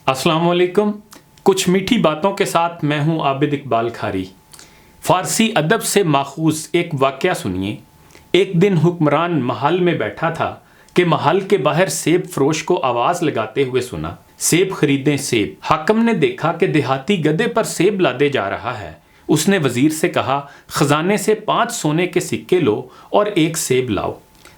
अस्सलाम वालेकुम। कुछ मीठी बातों के साथ मैं हूं आबिद इकबाल खारी। फ़ारसी अदब से माखूज़ एक वाक़या सुनिए। एक दिन हुक्मरान महल में बैठा था कि महल के बाहर सेब फरोश को आवाज़ लगाते हुए सुना, सेब खरीदें सेब। हाकिम ने देखा कि देहाती गधे पर सेब लादे जा रहा है। उसने वज़ीर से कहा, ख़जाने से 5 सोने के सिक्के लो और एक सेब लाओ।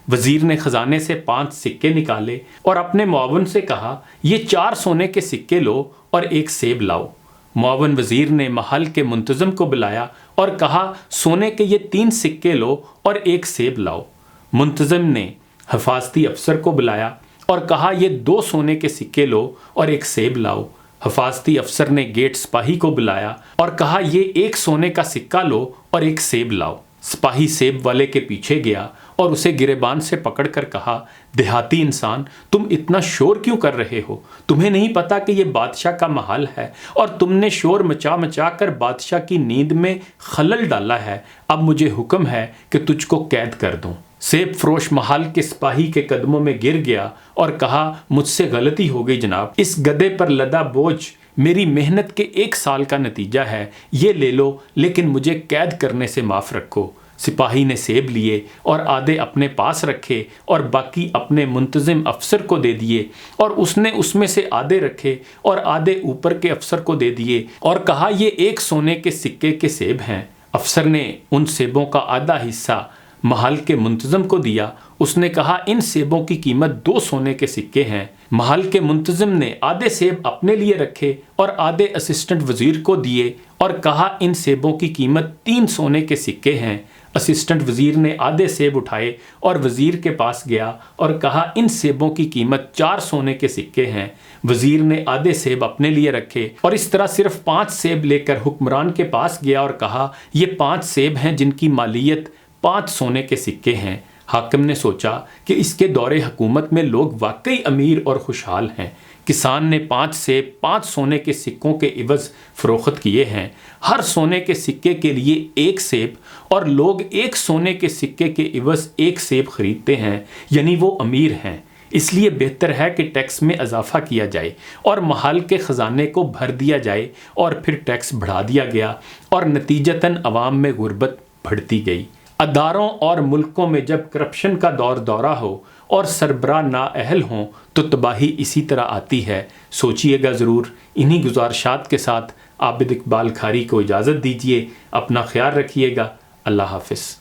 वज़ीर ने ख़जाने से 5 सिक्के निकाले और अपने मुआवन से कहा, ये 4 सोने के सिक्के लो और एक सेब लाओ। मुआवन वज़ीर ने महल के मुंतज़म को बुलाया और कहा, सोने के ये 3 सिक्के लो और एक सेब लाओ। मुंतज़म ने हिफाज़ती अफसर को बुलाया और कहा, ये 2 सोने के सिक्के लो और एक सेब लाओ। हिफाज़ती अफसर ने गेट सिपाही को बुलाया और कहा, ये 1 सोने का सिक्का लो और एक सेब लाओ। सिपाही सेब वाले के पीछे गया और उसे गिरेबान से पकड़कर कहा, देहाती इंसान, तुम इतना शोर क्यों कर रहे हो? तुम्हें नहीं पता कि ये बादशाह का महल है और तुमने शोर मचा मचा कर बादशाह की नींद में खलल डाला है। अब मुझे हुक्म है कि तुझको कैद कर दूं। सेब फरोश महल के सिपाही के कदमों में गिर गया और कहा, मुझसे गलती हो गई जनाब, इस गधे पर लदा बोझ मेरी मेहनत के 1 साल का नतीजा है। ये ले लो, लेकिन मुझे कैद करने से माफ़ रखो। सिपाही ने सेब लिए और आधे अपने पास रखे और बाकी अपने मुंतज़िम अफसर को दे दिए और उसने उसमें से आधे रखे और आधे ऊपर के अफसर को दे दिए और कहा, ये 1 सोने के सिक्के के सेब हैं। अफसर ने उन सेबों का आधा हिस्सा महल के मुंतज़म को दिया। उसने कहा, इन सेबों की कीमत 2 सोने के सिक्के हैं। महल के मुंतज़म ने आधे सेब अपने लिए रखे और आधे असिस्टेंट वज़ीर को दिए और कहा, इन सेबों की कीमत 3 सोने के सिक्के हैं। असिस्टेंट वज़ीर ने आधे सेब उठाए और वज़ीर के पास गया और कहा, इन सेबों की कीमत 4 सोने के सिक्के हैं। वज़ीर ने आधे सेब अपने लिए रखे और इस तरह सिर्फ 5 सेब लेकर हुक्मरान के पास गया और कहा, ये 5 सेब हैं जिनकी मालियत 5 सोने के सिक्के हैं। हाकिम ने सोचा कि इसके दौरे हुकूमत में लोग वाकई अमीर और खुशहाल हैं। किसान ने 5 सेब 5 सोने के सिक्कों के इवज़ फ़रोख्त किए हैं। हर सोने के सिक्के के लिए 1 सेब और लोग 1 सोने के सिक्के के इवज़ 1 सेब खरीदते हैं, यानी वो अमीर हैं। इसलिए बेहतर है कि टैक्स में इजाफा किया जाए और महल के ख़जाने को भर दिया जाए और फिर टैक्स बढ़ा दिया गया और नतीजतन अवाम में गुर्बत बढ़ती गई। अदारों और मुल्कों में जब करप्शन का दौरा हो और सरबराह नाअहल हों तो तबाही इसी तरह आती है। सोचिएगा ज़रूर। इन्हीं गुज़ारिशात के साथ आबिद इकबाल खारी को इजाज़त दीजिए। अपना ख्याल रखिएगा। अल्लाह हाफ़िज़।